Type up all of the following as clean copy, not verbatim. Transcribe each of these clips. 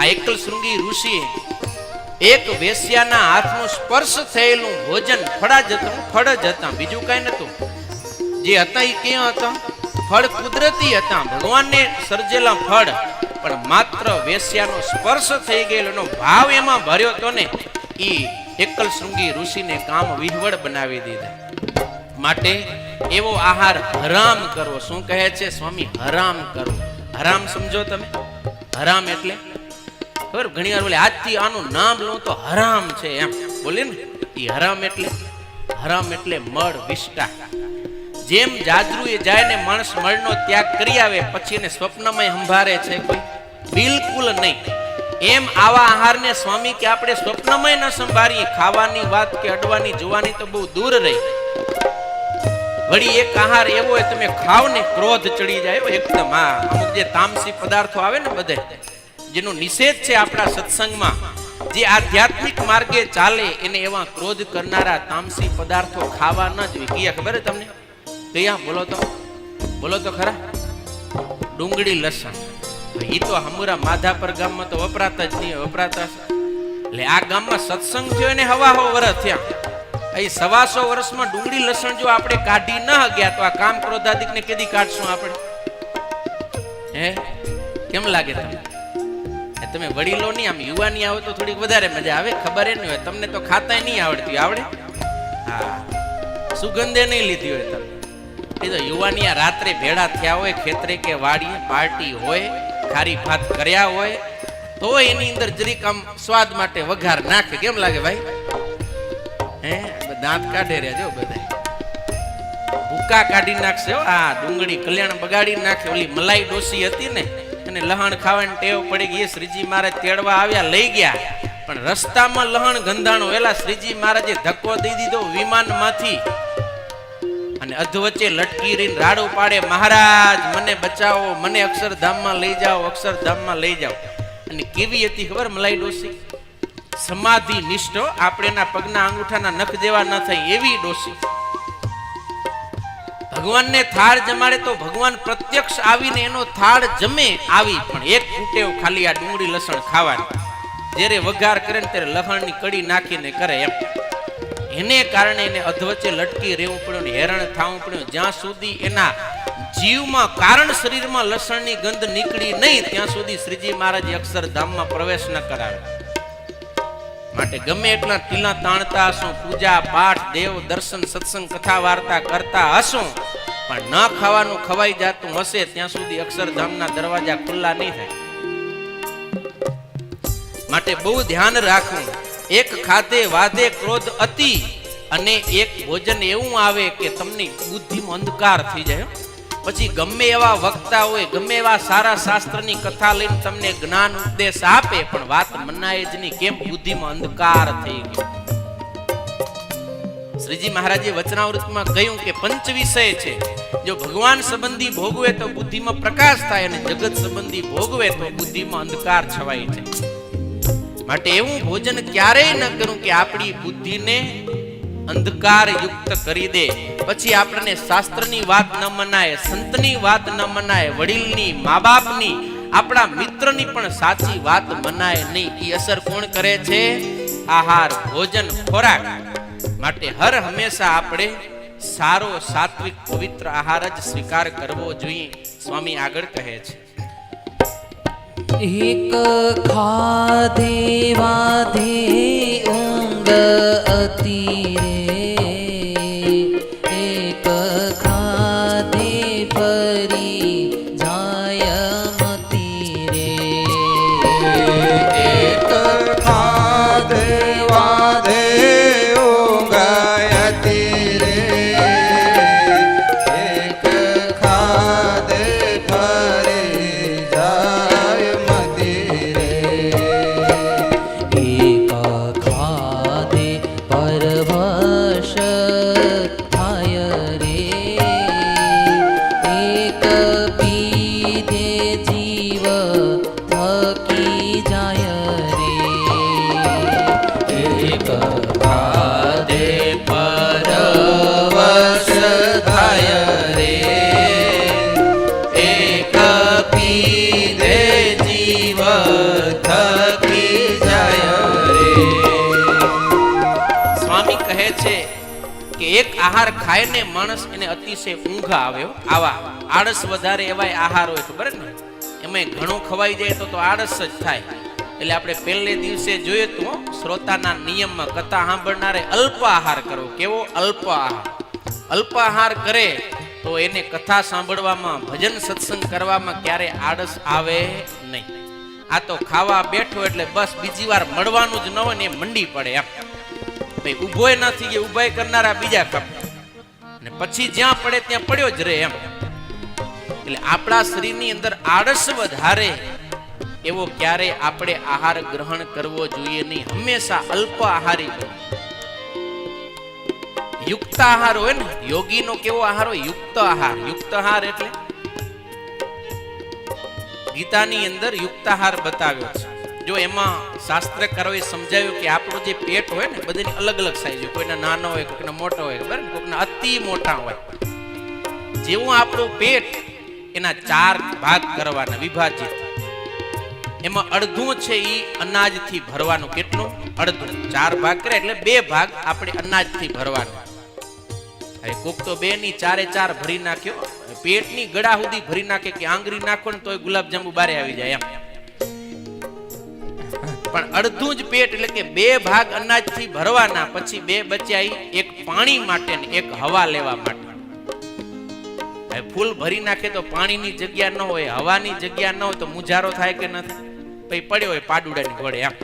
આ એકલ શૃંગી ઋષિ એક વેશ્યાના હાથનું સ્પર્શ થયેલું ભોજન ફળ જ હતા, બીજું કઈ નતું. જે હતા એ ક્યાં હતા? ફળ કુદરતી હતા, ભગવાનને સર્જેલા ફળ, પણ માત્ર વેશ્યાનો સ્પર્શ થઈ ગયેલો ભાવ એમાં ભર્યો તો ને એ એકલ શૃંગી ઋષિને કામ વિહવળ બનાવી દીધા. માટે એવો આહાર હરામ કરવો. શું કહે છે સ્વામી? હરામ કરવો. હરામ સમજો તમે? હરામ એટલે ખબર? ઘણી વાર બોલે આજથી આનું નામ લઉં તો હરામ છે એમ બોલે ને. એ હરામ એટલે મળ વિષ્ટા. જેમ જાજરૂ એ જાય ને માણસ મળનો ત્યાગ કરી આવે પછી એને સ્વપ્નમાં સંભારે છે કોઈ? બિલકુલ નહીં. એમ આવા આહારને સ્વામી કે આપણે સ્વપ્નમાં ન સંભાળીએ. ખાવાની વાત કે અડવાની જોવાની તો બહુ દૂર રહી. વળી એક આહાર એવો હોય તમે ખાવ ને ક્રોધ ચડી જાય એકદમ. હા, અમુક જે તામસી પદાર્થો આવે ને બધે, જેનો નિષેધ છે આપણા સત્સંગમાં, જે આધ્યાત્મિક માર્ગે ચાલે એને એવા ક્રોધ કરનારા તામસી પદાર્થો ખાવા ન જોઈએ. કયા ખબર છે તમને? કયા? બોલો તો ખરા. ડુંગળી લસણ એ તો હમુરા માધાપર ગામમાં તો વપરાતા જ નહીં, વપરાતા. એટલે આ ગામમાં સત્સંગ થયો એને હવા વર્ષ થયા. અહીં 125 વર્ષમાં ડુંગળી લસણ જો આપણે કાઢી ન ગયા તો આ કામ ક્રોધાદિક ને કેદી કાઢશું આપણે? હે કેમ લાગે તમને? તમે વડીલો નહીં, આમ યુવાની આવો તો થોડીક વધારે મજા આવે. ખબર એ નહીં હોય તમને તો ખાતા નહીં આવડતી. આવડે? હા, સુગંધે નહીં લીધી હોય તમે. એ તો યુવાનિયા રાત્રે ભેળા થયા હોય, ખેતરે કે વાડીએ પાર્ટી હોય, ખારી ભાત કર્યા હોય તો એની અંદર જરીક આમ સ્વાદ માટે વઘાર નાખે. કેમ લાગે ભાઈ? હે દાંત કાઢે રહ્યા જો બધા. ભૂકા કાઢી નાખશે. આ ડુંગળી કલ્યાણ બગાડી નાખે. ઓલી મલાઈ ડોસી હતી ને અને લહણ ખાવાની ટેવ પડી ગઈ. શ્રીજી મહારાજ તેડવા આવ્યા, લઈ ગયા, પણ રસ્તામાં લહણ ગંધાણો. એલા શ્રીજી મહારાજે ધક્કો દઈ દીધો વિમાનમાંથી અને અધવચ્ચે લટકી રહીને રાડો પાડે, મહારાજ મને બચાવો, મને અક્ષરધામમાં લઈ જાઓ, અક્ષરધામમાં લઈ જાઓ. અને કેવી હતી ખબર મલાઈ ડોસી? સમાધિ નિષ્ઠો. આપણે એના પગના અંગૂઠાના નખ જેવા ન થાય એવી ડોસી. ભગવાનને થાળ જમાડે તો ભગવાન પ્રત્યક્ષ આવીને એનો થાળ જમે આવી, પણ એક ફૂટેવ ખાલી આ ડુંગળી લસણ ખાવાની. જ્યારે વઘાર કરે ને ત્યારે લહણની કડી નાખીને કરે એમ. એને કારણે એને અધવચ્ચે લટકી રહેવું પડ્યું, હેરાન થવું પડ્યું. જ્યાં સુધી એના જીવમાં કારણ શરીરમાં લસણની ગંધ નીકળી નહીં ત્યાં સુધી શ્રીજી મહારાજ અક્ષરધામમાં પ્રવેશ ન કરાવે. માટે ગમે એટલા ટીલા તાણતા હશો, પૂજા પાઠ દેવ દર્શન સત્સંગ કથા વાર્તા કરતા હશો, પણ ન ખાવાનું ખવાઈ જાતું હશે ત્યાં સુધી અક્ષરધામના દરવાજા ખુલ્લા નહીં થાય. માટે બહુ ધ્યાન રાખવું. એક ખાધે વાધે ક્રોધ અતિ, અને એક ભોજન એવું આવે કે તમને બુદ્ધિમાં અંધકાર થઈ જાય. પછી ગમે એવા વક્તા હોય, ગમે એવા સારા શાસ્ત્રની કથા લઈને તમને જ્ઞાન ઉપદેશ આપે, પણ વાત મનાય જ નહીં. કેમ? બુદ્ધિમાં અંધકાર થઈ ગયો. શ્રીજી મહારાજે વચનાવૃતમાં કહ્યું કે પંચ વિષય છે. જો ભગવાન સંબંધી ભોગવે તો બુદ્ધિમાં પ્રકાશ થાય, અને જગત સંબંધી ભોગવે તો બુદ્ધિમાં અંધકાર છવાય છે. માટે એવું ભોજન ક્યારેય ન કરું કે આપણી બુદ્ધિને અંધકાર યુક્ત કરી દે. પછી આપણને શાસ્ત્રની વાત ન મનાય, સંતની વાત ન મનાય, વડીલની, મા બાપની, આપણા મિત્રની પણ સાચી વાત મનાય નહીં. એ અસર કોણ કરે છે? આહાર, ભોજન, ખોરાક. માટે હર હંમેશા આપણે સારો સાત્વિક પવિત્ર આહાર જ સ્વીકાર કરવો જોઈએ. સ્વામી આગળ કહે છે, એક ખાધે વાધે ઊંઘ અતિ રે, એક ખાધે ફરી જાય મતી રે, એક ખાધે વાધે ઊંઘ અતિ રે, એક ખાધે ફરી જાય મતી રે, એક ખાધે પરવા થકી જાય રે. સ્વામી કહે છે કે એક આહાર ખાઈને માણસ એને અતિશય ઊંઘ આવે હો. આવા આળસ વધારે એવાય આહાર હોય, ખબર ને, એમાં ઘણું ખવાઈ જાય તો આળસ જ થાય. એટલે આપણે પહેલે દિવસે જોઈએ તો શ્રોતાના નિયમમાં કથા સાંભળનારે અલ્પ આહાર કરવો. કેવો? અલ્પ આહાર. અલ્પ આહાર કરે તો એને કથા સાંભળવામાં, ભજન સત્સંગ કરવામાં ક્યારે આળસ આવે નહીં. આ તો ખાવા બેઠો એટલે બસ બીજી વાર મળવાનું જ ન હોય ને એ મંડી પડે એમ. ભાઈ ઊભોય નથી કે ઊભાઈ કરનારા બીજા કપે ને પછી જ્યાં પડે ત્યાં પડ્યો જ રહે એમ. એટલે આપણા શરીરની અંદર આળસ વધારે એવો ક્યારે આપણે આહાર ગ્રહણ કરવો જોઈએ નહીં. હંમેશા અલ્પ આહારી બનવું. યુક્ત આહાર હોય ને, યોગીનો કેવો આહાર હોય? યુક્ત આહાર. યુક્ત આહાર એટલે ગીતાની અંદર યુક્ત આહાર બતાવ્યો છે. જો એમાં શાસ્ત્રકારોએ સમજાવ્યું કે આપણું જે પેટ હોય ને બધાની અલગ અલગ સાઈઝ હોય. કોઈના નાનો હોય, કોઈના મોટો હોય, ખબર ને, કોઈના અતિ મોટા હોય. જેવું આપણું પેટ એના 4 ભાગ કરવાના, વિભાજિત. એમાં અડધું છે એ અનાજથી ભરવાનું. કેટલું? અડધું. 4 ભાગ કરે એટલે 2 ભાગ આપણે અનાજથી ભરવાનું. હવે કોક તો 2 ની 4 ભરી નાખ્યો, પેટની ગળા સુધી ભરી નાખે કે આંગળી નાખો ને તોય ગુલાબજાંબુ બારે આવી જાય એમ. પણ અડધું જ પેટ એટલે કે 2 ભાગ અનાજથી ભરવાના, પછી 2 બચ્યા, એક પાણી માટે ને એક હવા લેવા માટે. હવે ફૂલ ભરી નાખે તો પાણીની જગ્યા ન હોય, હવાની જગ્યા ન હોય તો મુજારો થાય કે નથી? પછી પડ્યો હોય પાડુડાની ઘોડે એમ.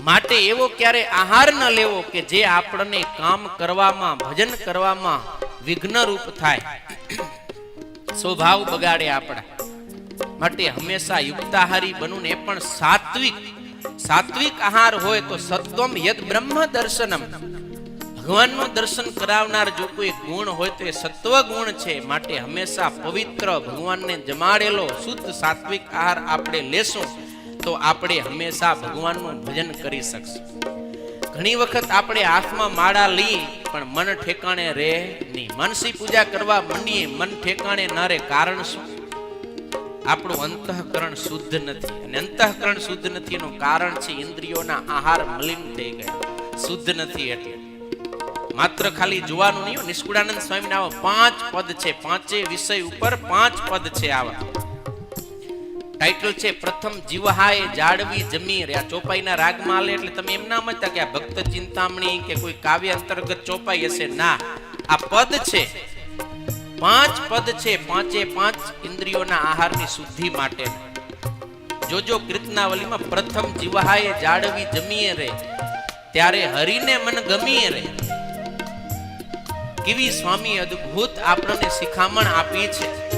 માટે એવો ક્યારે આહાર ન લેવો કે જે આપણને કામ કરવામાં, ભજન કરવામાં વિઘ્ન રૂપ થાય, સ્વભાવ બગાડે આપણા. માટે હંમેશા યુક્તાહારી બનવું ને એ પણ સાત્વિક. સાત્વિક આહાર હોય તો સત્વમ યદ બ્રહ્મ દર્શનમ. ભગવાનનું દર્શન કરાવનાર જો કોઈ ગુણ હોય તો એ સત્વ ગુણ છે. માટે હંમેશા પવિત્ર, ભગવાનને જમાડેલો શુદ્ધ સાત્વિક આહાર આપણે લેશું તો આપણે હંમેશા ભગવાનનું ભજન કરી શકશું. ઘણી વખત આપણે હાથમાં માળા લઈ પણ મન ઠેકાણે રહે નહીં. મનસી પૂજા કરવા માંડીએ, મન ઠેકાણે ન રહે. કારણ શું? આપણું અંતઃકરણ શુદ્ધ નથી. અને અંતઃકરણ શુદ્ધ નથી એનું કારણ છે ઇન્દ્રિયોના આહાર મલિન થઈ ગયા, શુદ્ધ નથી. એટલે માત્ર ખાલી જોવાનું નહીં. નિષ્કુળાનંદ સ્વામીના આવા 5 પદ છે. 5 વિષય ઉપર 5 પદ છે. આવા ટાઇટલ છે પ્રથમ જીવહાએ જાળવી જમી રે. આ ચોપાઈના રાગમાં આલે એટલે તમે એમ ના સમજતા કે આ ભક્ત ચિંતામણી કે કોઈ કાવ્ય અંતર્ગત ચોપાઈ હશે. ના, આ પદ છે. 5 પદ છે. 5 ઇન્દ્રિયોના આહારની શુદ્ધિ માટે. જોજો કીર્તનાવલીમાં પ્રથમ જીવહાએ જાળવી જમીએ રે, ત્યારે હરિને મન ગમીએ રે. કેવી સ્વામી અદ્ભુત આપણને શિખામણ આપી છે.